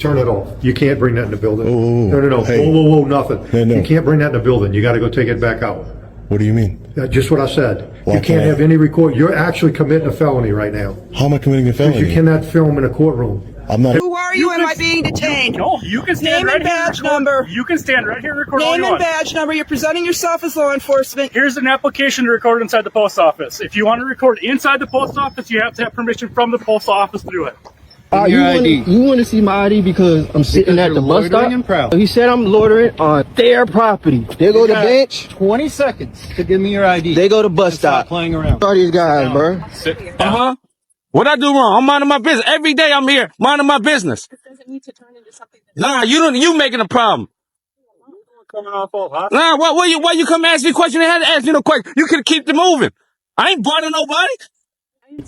Turn it off. You can't bring that in the building. Oh, No. hey. Whoa, nothing. No. You can't bring that in the building. You got to go take it back out. What do you mean? Just what I said. Why You can't have any record. You're actually committing a felony right now. How am I committing a felony? Because you cannot film in a courtroom. I'm not. Who are you? Am I being detained? No, you can stand Name right and badge here and record. number. You can stand right here and record all Name you and want. badge number. You're presenting yourself as law enforcement. Here's an application to record inside the post office. If you want to record inside the post office, you have to have permission from the post office to do it. You want to see my ID because I'm sitting at the bus stop? He said I'm loitering on their property. They go to bench. 20 seconds to give me your ID. They go to bus stop. Stop playing around. All these guys, bro. What I do wrong? I'm minding my business. Every day I'm here minding my business. This doesn't need to turn into something. Nah, you making a problem. Coming off all hot. Nah, why you come ask me a question? I had to ask you no question. You could keep it moving. I ain't bothering nobody.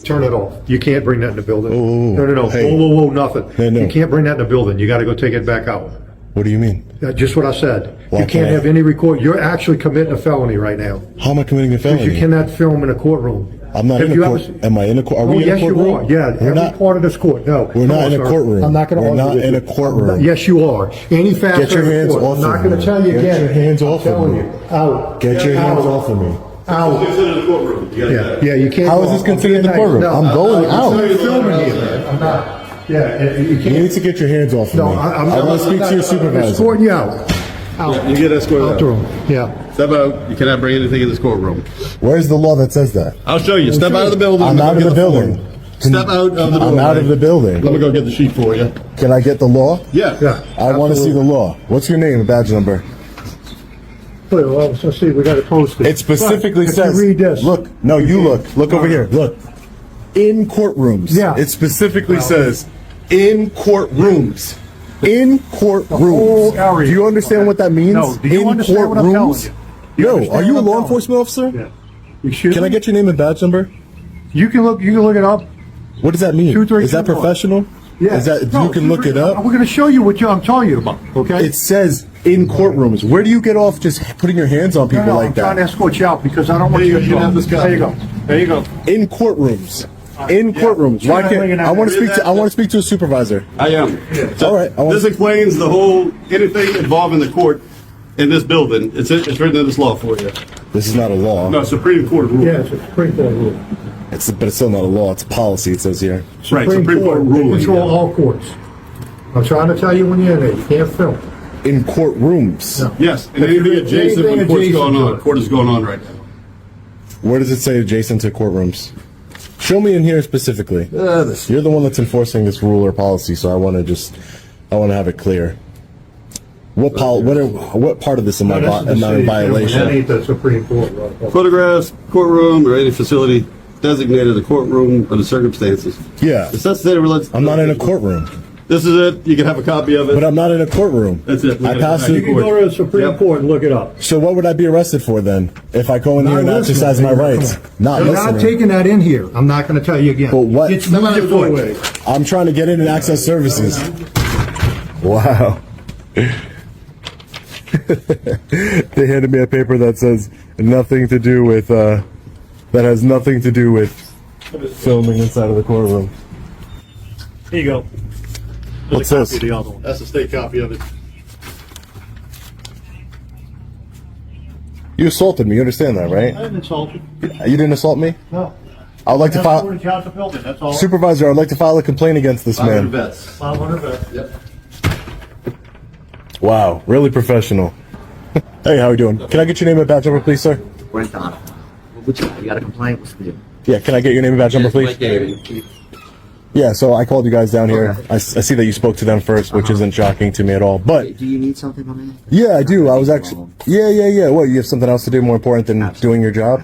Turn it off. You can't bring that in the building. No. Hey. Whoa, nothing. No. You can't bring that in the building. You got to go take it back out. What do you mean? Just what I said. Why You can't can't I? have any record. You're actually committing a felony right now. How am I committing a Because you felony? cannot film in a courtroom. I'm not Have in you a ever court. seen- Am I in a court? Are Oh, we in yes, a you courtroom? are. Yeah, We're every not. part of this court. No. We're Come not on, in a sir. courtroom. I'm not going to We're not in a courtroom. Yes, you are. Any factor Get your in the hands court. off I'm not of going me. to tell you Get again. your hands I'm off of telling me. you. Out. Get your hands Out. off of me. Out. Consider the courtroom. You got Yeah, you can't. How go is this out. considered the Nice. courtroom? No, I'm going out. I'm filming here, man. I'm not. Yeah, you You can't. need to get your hands off of No, me. I'm I not. want to speak to your supervisor. Escorting you out. Out. You get escorted Out out. the room. Yeah. Step out. You cannot bring anything in this courtroom. Where's the law that says that? I'll show you. Step out of the building. I'm Let out me of the get building. form. Step out of the building. I'm out of the building. Let me go get the sheet for you. Can I get the law? Yeah. Yeah. I want to see the law. What's your name and badge number? Well, let's see. We got to post it. It specifically But if says. You read this. Look. No, you look. Look over here. Look. In courtrooms. Yeah. It specifically says in courtrooms. In courtrooms. whole area. Do you understand what that means? No. Do you in understand what I'm telling you? You No. understand Are you what a I'm law telling enforcement officer? Yeah. Excuse Can me? I get your name and badge number? You can look. You can look it up. What does that mean? 2, 3, Is that 2, 1. professional? Yeah. Is that No, you can look it up? We're going to show you what I'm telling you about. Okay. It says in courtrooms. Where do you get off just putting your hands on people No, like I'm trying to that? escort you out because I don't want Here you you to go. You have this There you go. There you go. In courtrooms. In courtrooms. Why can't I want to speak to? I want to speak to a supervisor. I am. All right. This explains the whole anything involving the court in this building. It's written in this law for you. This is not a law. No, Supreme Court rule. Yeah, it's a Supreme Court rule. But it's still not a law. It's a policy. It says here. Right, Supreme Court They ruling. control all courts. I'm trying to tell you when you're in there, you can't film. In courtrooms. No. Yes, and anything adjacent when court's going on. Court is going on right now. Where does it say adjacent to courtrooms? Show me in here specifically. You're the one that's enforcing this rule or policy, so I want to have it clear. What part of this am I in That violation? ain't the Supreme Court. Photographs, courtroom, or any facility designated a courtroom under circumstances. Yeah. I'm not in a courtroom. This is it. You can have a copy of it. But I'm not in a courtroom. That's it. I passed You it. can go to the Supreme Yep. Court and look it up. So what would I be arrested for then? If I go in here and exercise my rights? Not I'm not listening. taking that in here. I'm not going to tell you again. But what? It's not your way. I'm trying to get in and access services. Wow. They handed me a paper that says nothing to do with, that has nothing to do with filming inside of the courtroom. Here you go. What's There's a copy this? of the other one. That's the state copy of it. You assaulted me. You understand that, I right? didn't insult you. You didn't assault me? No. I would like to file. Accountability. That's all. Supervisor, I'd like to file a complaint against this man. Vets. 500 vets. Yep. Wow, really professional. Hey, how are you doing? Can I get your name and badge number, please, sir? Brent Donovan. What you got a complaint? What's the deal? Yeah, can I get your name and badge number, please? Yeah, so I called you guys down here. Okay. I see that you spoke to them first, which isn't shocking to me at all. But Do you need something from me? yeah, I do. I was actually yeah. What? You have something else to do more important than doing your job?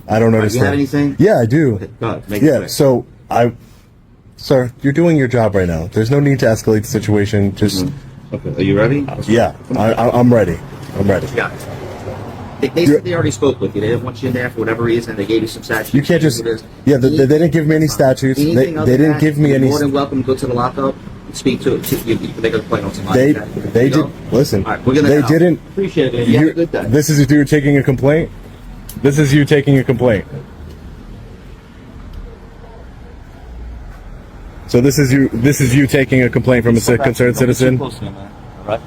I don't understand. You have anything? Yeah, I do. Okay, go ahead. Make it Yeah. quick. So sir, you're doing your job right now. There's no need to escalate the situation. Just Okay. Are you ready? yeah, I'm ready. I'm ready. Yeah. They said they already spoke with you. They didn't want you in there for whatever reason. They gave you some statutes. You can't just yeah. They didn't give me any statutes. They didn't give me any. You're more than welcome to go to the lockup and speak to it. You can make a complaint on somebody. They did listen. All right, we're gonna they didn't. Appreciate it. You have a good day. This is you taking a complaint. This is you taking a complaint. So this is you. This is you taking a complaint from a concerned citizen. Close to me, man. All right.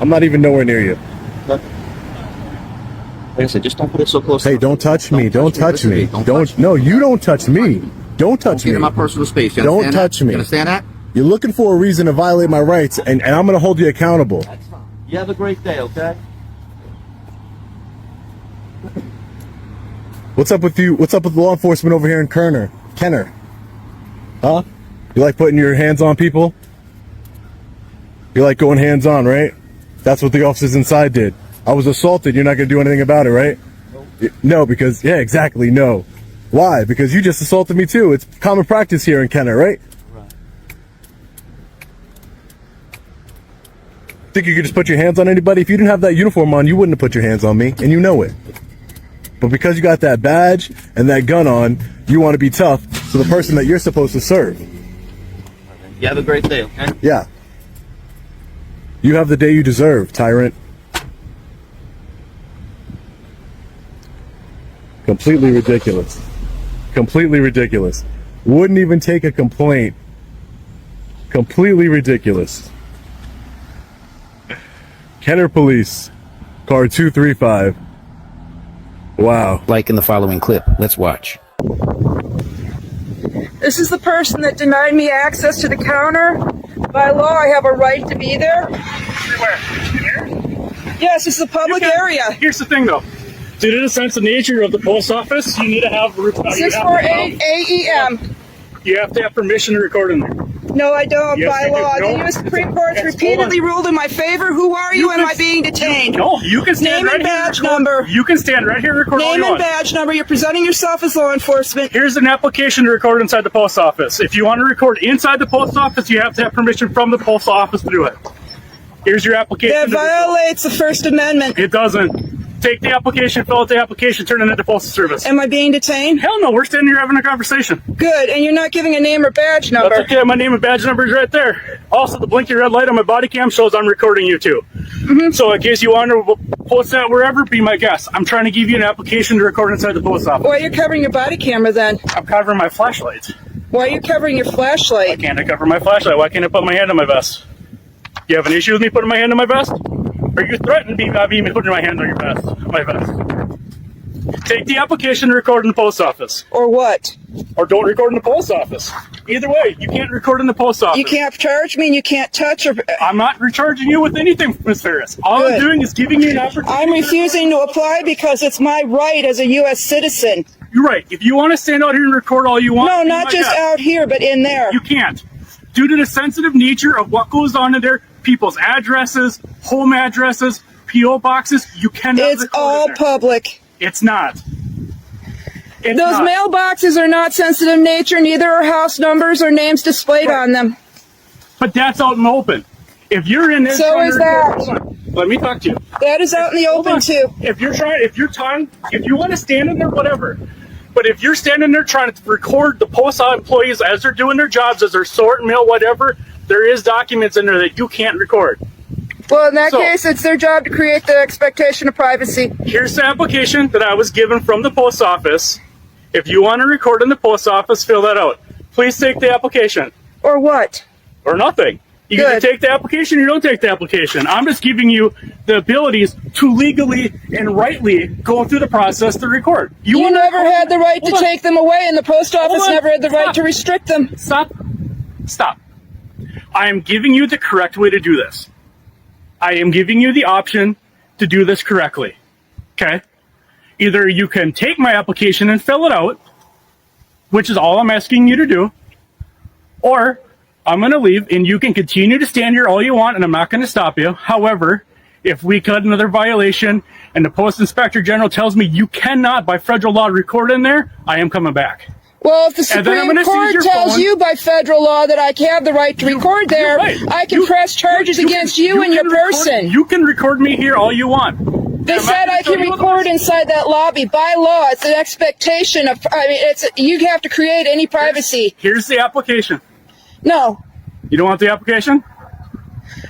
I'm not even nowhere near you. Like I said, just don't put it so close. Hey, don't touch me. Don't touch me. Don't. No, you don't touch me. Don't touch Get me. in my personal space. You Don't understand touch that? me. You understand that? You're looking for a reason to violate my rights, and I'm going to hold you accountable. That's fine. You have a great day, okay? What's up with you? What's up with law enforcement over here in Kenner? Huh? You like putting your hands on people? You like going hands on, right? That's what the officers inside did. I was assaulted. You're not going to do anything about it, right? No, because, yeah, exactly, no. Why? Because you just assaulted me too. It's common practice here in Kenner, right? Think you could just put your hands on anybody? If you didn't have that uniform on, you wouldn't have put your hands on me, and you know it. But because you got that badge and that gun on, you want to be tough to the person that you're supposed to serve. You have a great day, okay? Yeah. You have the day you deserve, tyrant. Completely ridiculous. Completely ridiculous. Wouldn't even take a complaint. Completely ridiculous. Kenner Police, car 235. Wow. Like in the following clip. Let's watch. This is the person that denied me access to the counter. By law, I have a right to be there. Everywhere. Here? Yes, it's a public area. Here's the thing, though. Due to the sense of nature of the post office, you need to have 648 AEM. You have to have permission to record in there. No, I don't. Yes, by you do. law, No. the U.S. Supreme Court's Yes, repeatedly hold on. ruled in my favor. Who are you? You Am can- I being detained? No, you can stand Name right and here. badge record. number. You can stand right here and record all Name you and want. badge number. You're presenting yourself as law enforcement. Here's an application to record inside the post office. If you want to record inside the post office, you have to have permission from the post office to do it. Here's your application. That violates the First Amendment. It doesn't. Take the application, fill out the application, turn it into Postal Service. Am I being detained? Hell no, we're standing here having a conversation. Good, and you're not giving a name or badge number. That's okay, my name and badge number is right there. Also, the blinky red light on my body cam shows I'm recording you too. So in case you want to post that wherever, be my guest. I'm trying to give you an application to record inside the post office. Why are you covering your body camera then? I'm covering my flashlight. Why are you covering your Why flashlight? can't I cover my flashlight? Why can't I put my hand on my vest? You have an issue with me putting my hand on my vest? Or you threatening me by me putting my hand on your vest? My vest. Take the application to record in the post office. Or what? Or don't record in the post office. Either way, you can't record in the post office. You can't charge me and you can't touch or... I'm not recharging you with anything, Ms. Ferris. All Good. I'm doing is giving you an opportunity. I'm refusing to apply because it's my right as a U.S. citizen. You're right. If you want to stand out here and record all you want, No, be not my just guest. out here, but in there. You can't. Due to the sensitive nature of what goes on in there, people's addresses, home addresses, P.O. boxes, you cannot It's record all in there. public. It's not. It's Those not. mailboxes are not sensitive nature, neither are house numbers or names displayed on them. But that's out in the open. If you're in there, So trying is to record- that. Hold on. Let me talk to you. That is out in the Hold open on. too. If you want to stand in there, whatever. But if you're standing there trying to record the post employees as they're doing their jobs, as they're sorting mail, whatever, there is documents in there that you can't record. Well, in that So- case, it's their job to create the expectation of privacy. Here's the application that I was given from the post office. If you want to record in the post office, fill that out. Please take the application. Or what? Or nothing. You Good. either take the application or you don't take the application. I'm just giving you the abilities to legally and rightly go through the process to record. You wanna never record- had the right to Hold on. take them away, and the post office on. never had the right Stop. to restrict them. Stop. Stop. I am giving you the correct way to do this. I am giving you the option to do this correctly. Okay? Either you can take my application and fill it out, which is all I'm asking you to do, or I'm going to leave and you can continue to stand here all you want and I'm not going to stop you. However, if we cut another violation and the Post Inspector General tells me you cannot by federal law record in there, I am coming back. Well, if the And then I'm Supreme gonna seize Court your tells phone. you by federal law that I have the right to record there, Right. I can press charges against you and your can record- person. You can record me here all you want. They I'm not said gonna I can tell you record otherwise. inside that lobby. By law, it's an expectation of, you have to create any privacy. Here's the application. No, You don't want the application?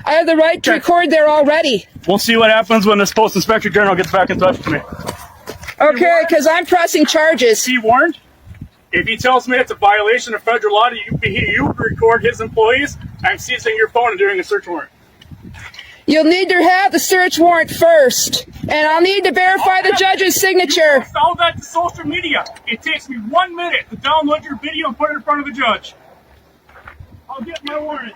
I have the right to Okay. record there already. We'll see what happens when this Post Inspector General gets back in touch with me. Okay, because I'm pressing charges. Be warned? If he tells me it's a violation of federal law to you record his employees, I'm seizing your phone and doing a search warrant. You'll need to have the search warrant first, and I'll need to verify the judge's signature. Post all that to social media. It takes me 1 minute to download your video and put it in front of the judge. I'll get my warrant.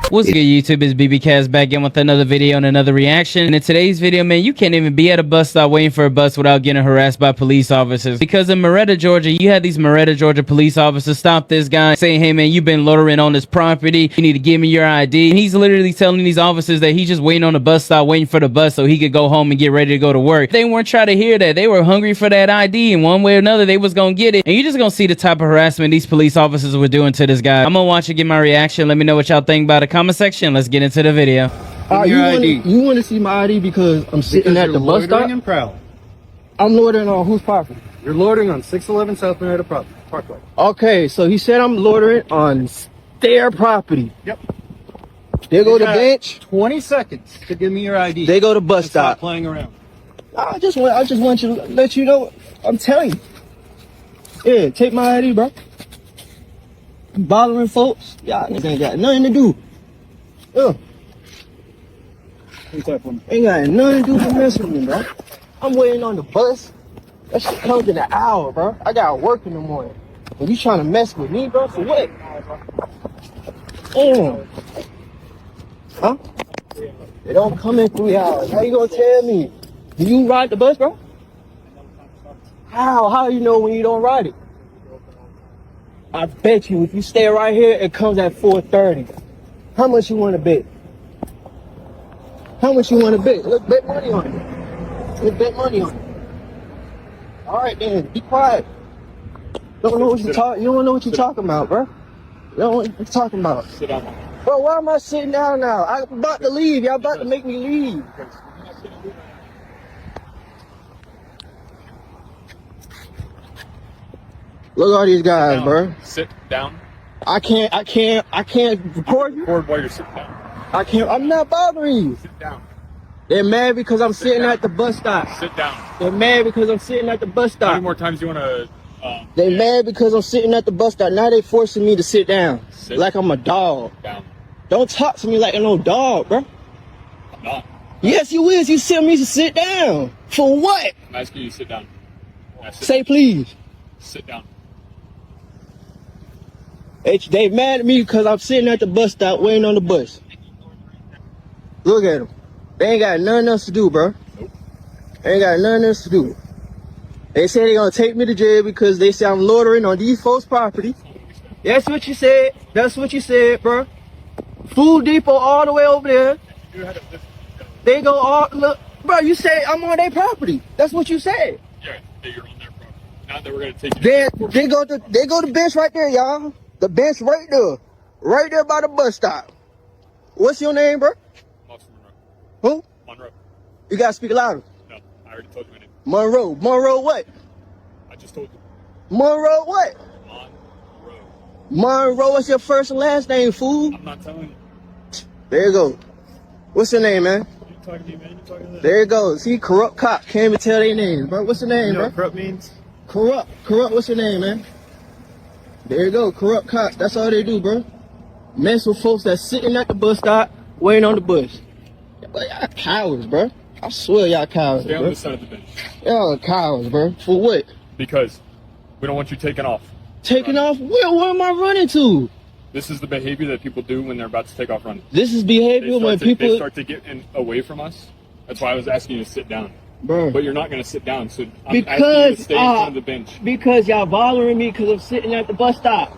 What's good, YouTube? It's BBcast back in with another video and another reaction. And in today's video, man, you can't even be at a bus stop waiting for a bus without getting harassed by police officers. Because in Marietta, Georgia, you had these Marietta, Georgia police officers stop this guy saying, hey, man, you've been loitering on this property. You need to give me your ID. And he's literally telling these officers that he's just waiting on the bus stop, waiting for the bus so he could go home and get ready to go to work. They weren't trying to hear that. They were hungry for that ID, and one way or another, they was going to get it. And you're just going to see the type of harassment these police officers were doing to this guy. I'm going to watch it, get my reaction. Let me know what y'all think about it. Comment section. Let's get into the video. You want to see my ID because I'm sitting at the bus stop? And proud. I'm loitering on whose property? You're loitering on 611 South Marietta Parkway. Okay, so he said I'm loitering on their property. Yep. They go to bench. 20 seconds to give me your ID. They go to bus Stop stop. playing around. I just want you to let you know. I'm telling you. Yeah, take my ID, bro. Bothering folks. Y'all niggas ain't got nothing to do. Ain't got nothing to do with messing with me, bro. I'm waiting on the bus. That shit comes in an hour, bro. I got work in the morning. And you trying to mess with me, bro? For what? Huh? They don't come in 3 hours. How you gonna tell me? Do you ride the bus, bro? How you know when you don't ride it? I bet you if you stay right here, it comes at 4:30. How much you want to bet? How much you want to bet? Let's bet money on it. Let's bet money on it. All right, then. Be quiet. Don't know what you talk. You don't know what you're talking about, bro. You don't know what you're talking about. Sit down. Bro, why am I sitting down now? I'm about to leave. Y'all about to make me leave. Look at all these guys, bro. Sit down. I can't record you. Record while you're sitting down. I can't. I'm not bothering you. Sit down. They're mad because I'm sitting at the bus stop. Sit down. They're mad because I'm sitting at the bus How stop. many more times do you want to... They mad because I'm sitting at the bus stop. Now they forcing me to sit down. Sit like I'm a dog. down. Don't talk to me like I'm no dog, bro. I'm not. Yes, you is. You tell me to sit down. For what? I'm asking you to sit down. Say please. Sit down. They mad at me because I'm sitting at the bus stop waiting on the bus. Look at them. They ain't got nothing else to do, bro. Nope. They ain't got nothing else to do. They say they gonna take me to jail because they say I'm loitering on these folks' property. That's what you said. That's what you said, bro. Food Depot all the way over there. They go all look, bro. You say I'm on their property. That's what you said. Yeah, you're on their property. Not that we're gonna take you. They go to bench right there, y'all. The bench right there by the bus stop. What's your name, bro? Who? Monroe. You gotta speak louder. No, I already told you my name. Monroe. Monroe what? I just told you. Monroe what? Monroe. Monroe, what's your first and last name, fool? I'm not telling you. There you go. What's your name, man? You talking to me, man? You talking to them? There you go. See, corrupt cop. Can't even tell their names, bro. What's your name, You know bro? what corrupt means? Corrupt. What's your name, man? There you go. Corrupt cops. That's all they do, bro. Mess with folks that's sitting at the bus stop waiting on the bus. Y'all cowards, bro. I swear y'all cowards, Stay on bro. this side of the bench. Y'all cowards, bro. For what? Because we don't want you taking off. Taking off? Where am I running to? This is the behavior that people do when they're about to take off running. This is behavior when people... They start to get away from us. That's why I was asking you to sit down. Bro. But you're not going to sit down, so I'm asking you Because to stay in front of the bench. Because y'all bothering me because I'm sitting at the bus stop.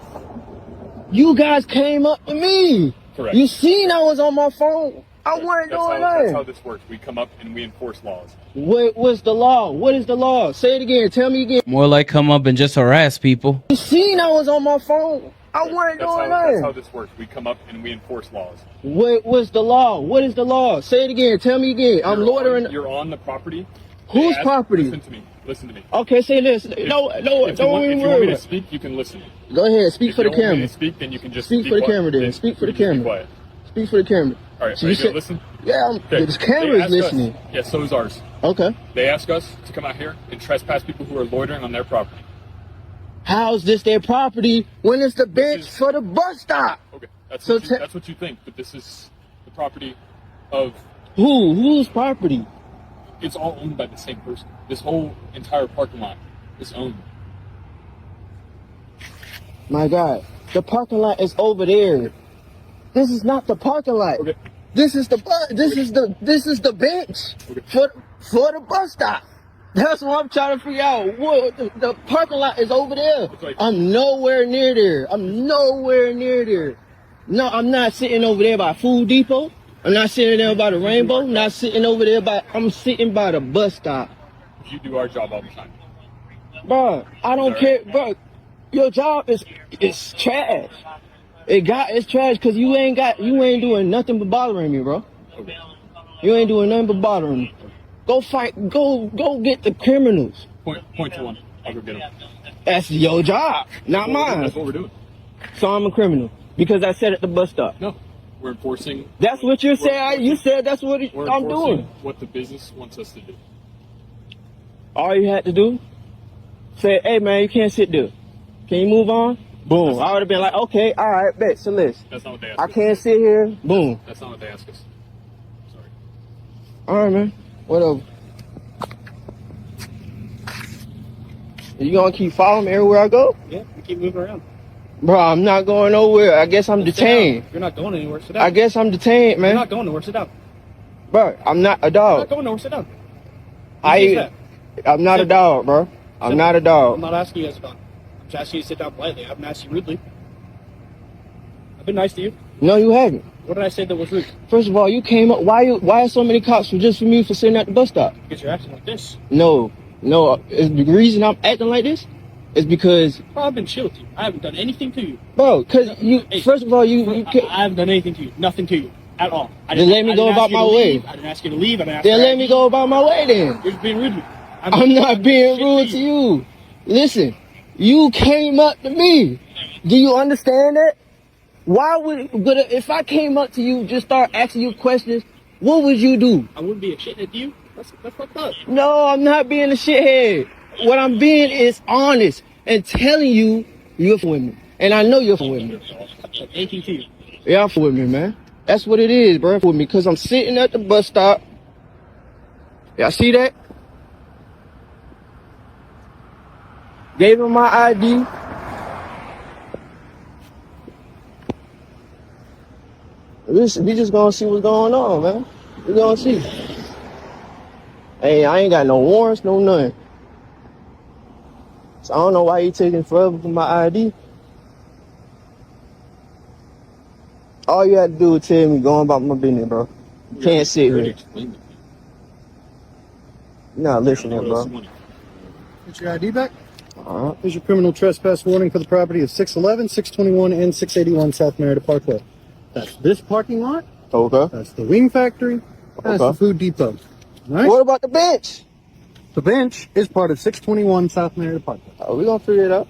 You guys came up to me. Correct. You seen I was on my phone. I wasn't doing That's nothing. how this works. We come up and we enforce laws. What's the law? What is the law? Say it again. Tell me again. More like come up and just harass people. You seen I was on my phone. I wasn't doing That's nothing. how this works. We come up and we enforce laws. What's the law? What is the law? Say it again. Tell me again. I'm loitering. You're on the property. Whose property? Listen to me. Listen to me. Okay, say this. No, If you don't want even me worry. to speak, you can listen. Go ahead. Speak for the If you don't want me camera. to speak, then you can just Speak for the camera, then. Speak for the camera. Be quiet. Speak for the camera. All right. So Are you you gonna said, listen? yeah, Okay. this camera They is ask listening. us- Yeah, so is ours. Okay. They ask us to come out here and trespass people who are loitering on their property. How's this their property when it's the bench for the bus stop? Okay, that's So that's what you think, but this is the property of who? Whose property? It's all owned by the same person. This whole entire parking lot is owned. My God, the parking lot is over there. This is not the parking lot. Okay. This is the bus. This is the bench for the bus stop. That's what I'm trying to figure out. What the parking lot is over there. I'm nowhere near there. I'm nowhere near there. No, I'm not sitting over there by Food Depot. I'm not sitting there by the Rainbow. I'm not sitting over there by. I'm sitting by the bus stop. You do our job all the time. Bro, I don't care, bro. Your job is trash. It's trash because you ain't doing nothing but bothering me, bro. Okay. You ain't doing nothing but bothering me. Go fight. Go get the criminals. Point to one. I'll go get them. That's your job, not mine. That's what we're doing. So I'm a criminal because I said at the bus stop. No, we're enforcing. That's what you said. You said that's what I'm doing. What the business wants us to do. All you had to do, say, "Hey man, you can't sit there. Can you move on?" Boom. I would have been like, "Okay, all right, bet." So listen. That's not what they ask. I can't sit here. Boom. That's not what they ask us. Sorry. All right, man. Whatever. You gonna keep following me everywhere I go? Yeah, we keep moving around. Bro, I'm not going nowhere. I guess I'm detained. You're not going anywhere. Sit down. I guess I'm detained, man. You're not going nowhere. Sit down. Bro, I'm not a You're dog. not going nowhere. Sit down. I'm not a dog, bro. I'm not a I'm dog. not asking you as a dog. I'm just asking you to sit down politely. I haven't asked you rudely. I've been nice to you. No, you haven't. What did I say that was rude? First of all, you came up. Why so many cops for just for me for sitting at the bus stop? Because you're acting like this. No. The reason I'm acting like this is because. Bro, I've been chill with you. I haven't done anything to you. Bro, because you. Hey, first of all, I haven't done anything to you. Nothing to you at all. Then let me go about my way. I didn't ask you to leave. Then let me go about my way. Then you're just being rude to me. I'm not being rude to you. Listen, you came up to me. Do you understand that? But if I came up to you, just start asking you questions, what would you do? I wouldn't be a shithead to you. That's fucked up. No, I'm not being a shithead. What I'm being is honest and telling you you're with me. And I know you're with me. Anything to you. Yeah, I'm with me, man. That's what it is, bro. With me, because I'm sitting at the bus stop. Y'all see that? Gave him my ID. We just gonna see what's going on, man. We gonna see. Hey, I ain't got no warrants, no nothing. So I don't know why he taking forever for my ID. All you had to do was tell me going about my business, bro. You can't sit here. You're not listening, bro. Get your ID back. Here's your criminal trespass warning for the property of 611, 621, and 681 South Merida Parkway. That's this parking lot. Okay. That's the wing factory. That's the food depot. All right? What about the bench? The bench is part of 621 South Merida Parkway. We gonna figure it out.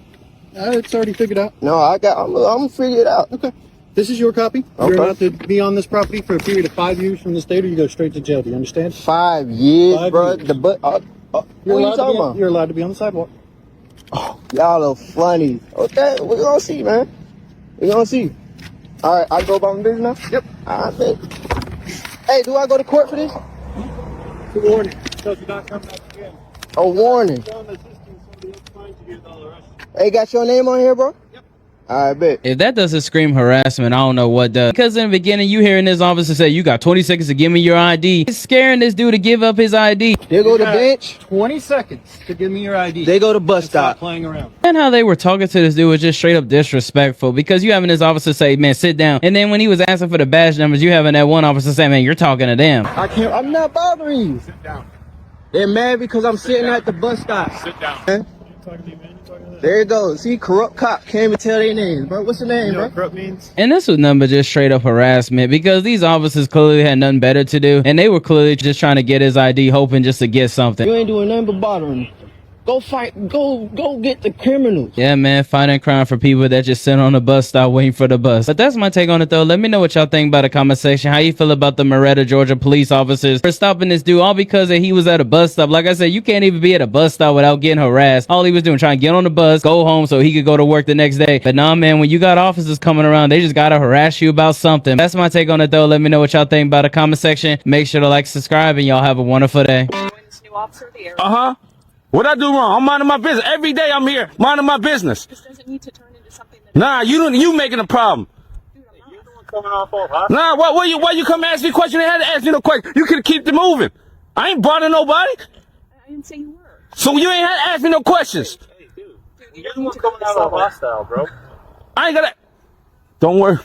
It's already figured out. No, I'm gonna figure it out. Okay. This is your copy. Okay. You're allowed to be on this property for a period of 5 years from this date, or you go straight to jail. Do you understand? 5 years, 5 bro. years. What are you talking about? You're allowed to be on the sidewalk. Oh, y'all are funny. Okay, we're gonna see, man. We're gonna see. All right, I go about my business now? Yep. All right, bet. Hey, do I go to court for this? Good warning. So do not come back again. A warning. Hey, got your name on here, bro? Yep. I bet. If that doesn't scream harassment, I don't know what does. Because in the beginning, you hearing this officer say, you got 20 seconds to give me your ID. It's scaring this dude to give up his ID. They go to bench. 20 seconds to give me your ID. They go to bus Stop stop. playing around. And how they were talking to this dude was just straight up disrespectful, because you having this officer say, man, sit down. And then when he was asking for the badge numbers, you having that one officer say, man, you're talking to them. I'm not bothering you. Sit down. They're mad because I'm sitting at the bus stop. Sit down. Man. There you go. See, corrupt cop can't even tell their names, bro. What's the name, You know bro? what corrupt means? And this was nothing but just straight up harassment, because these officers clearly had nothing better to do. And they were clearly just trying to get his ID, hoping just to get something. You ain't doing nothing but bothering me. Go fight. Go get the criminals. Yeah, man, fighting crime for people that just sit on the bus stop waiting for the bus. But that's my take on it, though. Let me know what y'all think about the comment section. How you feel about the Marietta, Georgia police officers for stopping this dude all because he was at a bus stop. Like I said, you can't even be at a bus stop without getting harassed. All he was doing, trying to get on the bus, go home so he could go to work the next day. But nah, man, when you got officers coming around, they just gotta harass you about something. That's my take on it, though. Let me know what y'all think about the comment section. Make sure to like, subscribe, and y'all have a wonderful day. Uh-huh. What I do wrong? I'm minding my business. Every day I'm here minding my business. This doesn't need to turn into something that... Nah, you making a problem. Dude, you're the one coming off all hot. Nah, why you come ask me a question? They had to ask me no question. You could keep it moving. I ain't bothering nobody. I didn't say you were. So you ain't had to ask me no questions. Hey, dude. You're the one coming out all hostile, bro. I ain't gonna... Don't worry.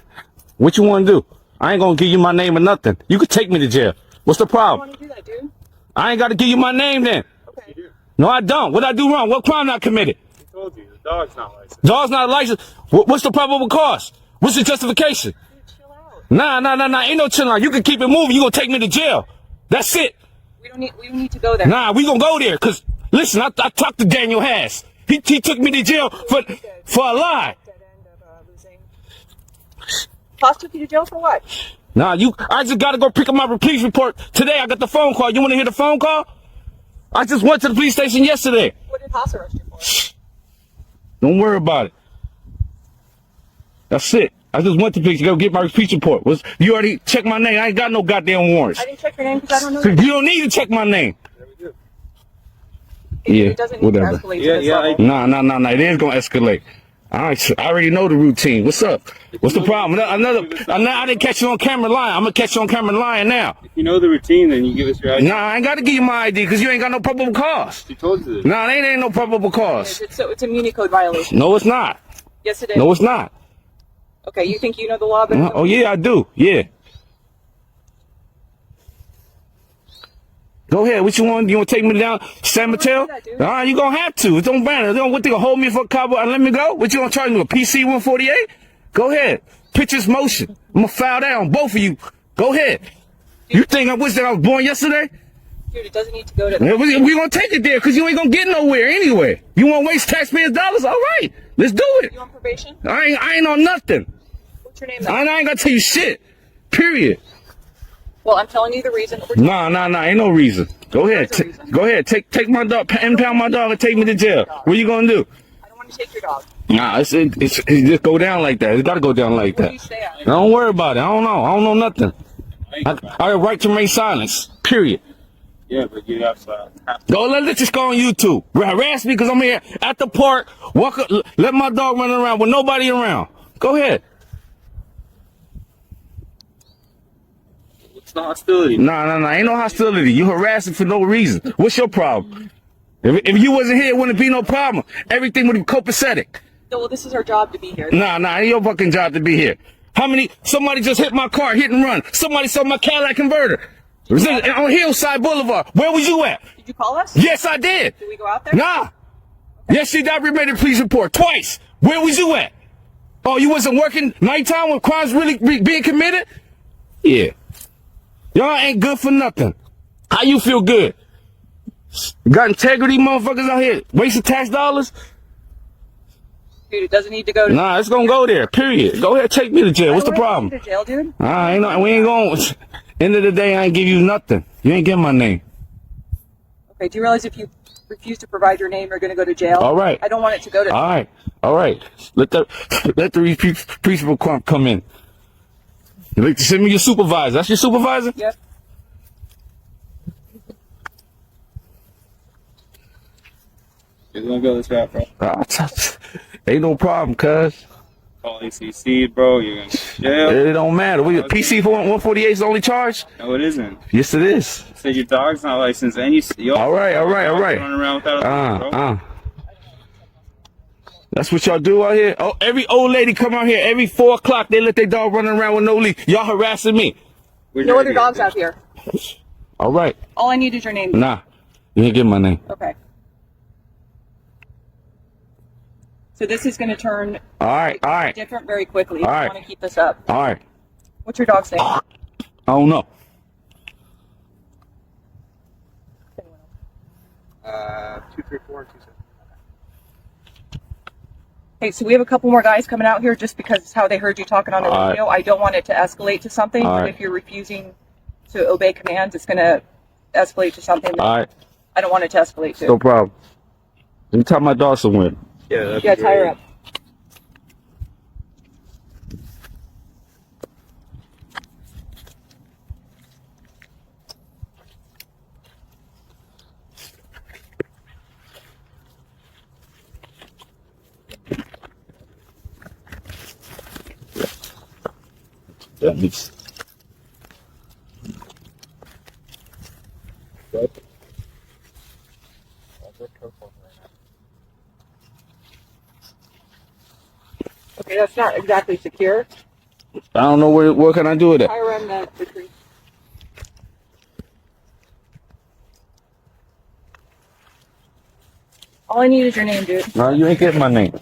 What you want to do? I ain't gonna give you my name or nothing. You could take me to jail. What's the problem? I want to do that, dude. I ain't got to give you my name then. Okay. No, I don't. What I do wrong? What crime I committed? I told you, the dog's not licensed. Dog's not licensed. What's the probable cause? What's the justification? Dude, chill out. Nah. Ain't no chill out. You can keep it moving. You gonna take me to jail. That's it. We don't need to go there. Nah, we gonna go there. Cause listen, I talked to Daniel Hass. He took me to jail for a lie. Dead end of losing. Boss took you to jail for what? Nah, I just gotta go pick up my police report today. I got the phone call. You wanna hear the phone call? I just went to the police station yesterday. What did Haas arrest you for? Don't worry about it. That's it. I just went to police to go get my police report. You already checked my name. I ain't got no goddamn warrants. I didn't check your name because I don't know So your name. you don't need to check my name. It doesn't need to escalate to this level. Nah. It is gonna escalate. I already know the routine. What's up? What's the problem? I didn't catch you on camera lying. I'm gonna catch you on camera lying now. If you know the routine, then you give us your ID. Nah, I ain't gotta give you my ID because you ain't got no probable cause. She told you this. Nah, there ain't no probable cause. It's a Muni Code violation. No, it's not. Yes, it is. No, it's not. Okay, you think you know the law better than Oh yeah, I do. Yeah. Go ahead. What you want? You want to take me down San Mateo? You gonna have to. It don't matter. They don't want to hold me for a cowboy and let me go. What you gonna charge me? A PC 148? Go ahead. Pictures motion. I'm gonna file down both of you. Go ahead. You think I wish that I was born yesterday? Dude, it doesn't need to go to. We're gonna take it there because you ain't gonna get nowhere anyway. You wanna waste taxpayers' dollars? All right, let's do it. You on probation? I ain't on nothing. What's your name? Then? I ain't gonna tell you shit. Period. Well, I'm telling you the reason. Nah. Ain't no reason. Go ahead. Go ahead. Take my dog, impound my dog, and take me to jail. What you gonna do? I don't want to take your dog. Nah, it just go down like that. It's gotta go down like Where that. do you stay at? Don't worry about it. I don't know nothing. I have right to remain silence. Period. Yeah, but you have to. Go, let's just go on YouTube. Harass me because I'm here at the park. Walk up, let my dog run around with nobody around. Go ahead. It's not hostility. Nah. Ain't no hostility. You harassing for no reason. What's your problem? If you wasn't here, it wouldn't be no problem. Everything would be copacetic. Well, this is our job to be here. Nah. Ain't your fucking job to be here. Somebody just hit my car, hit and run. Somebody saw my Cadillac converter. On Hillside Boulevard. Where was you at? Did you call us? Yes, I did. Did we go out there? Nah. Yes, you got made a police report twice. Where was you at? Oh, you wasn't working nighttime when crimes really being committed? Yeah. Y'all ain't good for nothing. How you feel good? Got integrity motherfuckers out here wasting tax dollars? Dude, it doesn't need to go to. Nah, it's gonna go there, period. Go ahead, take me to jail. What's the problem? To jail, dude? We ain't going. End of the day, I ain't give you nothing. You ain't get my name. Okay, do you realize if you refuse to provide your name, you're going to go to jail? All right. I don't want it to go to. All right. Let the people come in. You like to send me your supervisor. That's your supervisor? Yep. You're gonna go this route, bro. Ain't no problem, cuz. Call ACC, bro. You're going to jail. It don't matter. PC 148 is the only charge? No, it isn't. Yes, it is. You said your dog's not licensed, and you. All right. Running around without a license, bro. That's what y'all do out here? Oh, every old lady come out here every 4 o'clock. They let their dog run around with no leash. Y'all harassing me. No other dogs out here. All right. All I need is your name. Nah. You ain't get my name. Okay. So this is going to turn all right. different very quickly. If All you right. want to keep this up. All right. What's your dog's name? I don't know. 234 and 274. Okay, so we have a couple more guys coming out here just because it's how they heard you talking on the All radio. I don't want it to escalate to something, All but right. if you're refusing to obey commands, it's going to escalate to something that All right. I don't want it to escalate to. No problem. Let me tie my dog somewhere. Yeah, Yeah, tie her up. Okay, that's not exactly secure. I don't know what can I do with it. Tie her around the tree. All I need is your name, dude. No, you ain't getting my name.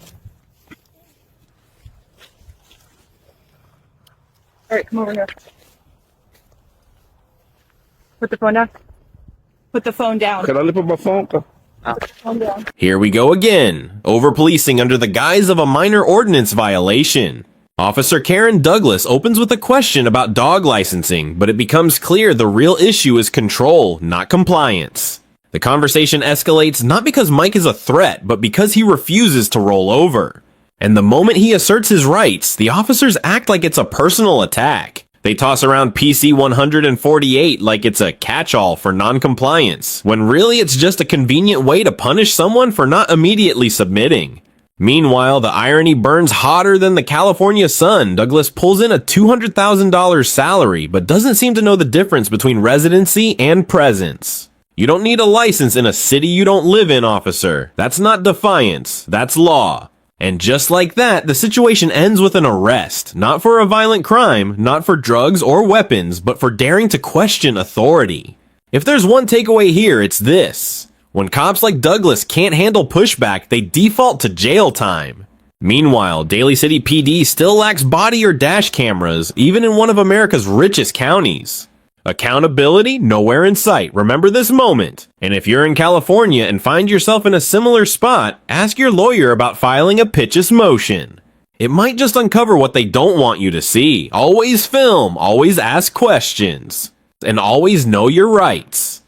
All right, come over here. Put the phone down. Put the phone down. Can I lift up my phone? Put the phone down. Here we go again. Over-policing under the guise of a minor ordinance violation. Officer Karen Douglas opens with a question about dog licensing, but it becomes clear the real issue is control, not compliance. The conversation escalates not because Mike is a threat, but because he refuses to roll over. And the moment he asserts his rights, the officers act like it's a personal attack. They toss around PC 148 like it's a catch-all for non-compliance, when really it's just a convenient way to punish someone for not immediately submitting. Meanwhile, the irony burns hotter than the California sun. Douglas pulls in a $200,000 salary, but doesn't seem to know the difference between residency and presence. You don't need a license in a city you don't live in, officer. That's not defiance, that's law. And just like that, the situation ends with an arrest, not for a violent crime, not for drugs or weapons, but for daring to question authority. If there's one takeaway here, it's this. When cops like Douglas can't handle pushback, they default to jail time. Meanwhile, Daly City PD still lacks body or dash cameras, even in one of America's richest counties. Accountability? Nowhere in sight. Remember this moment. And if you're in California and find yourself in a similar spot, ask your lawyer about filing a pitches motion. It might just uncover what they don't want you to see. Always film, always ask questions, and always know your rights.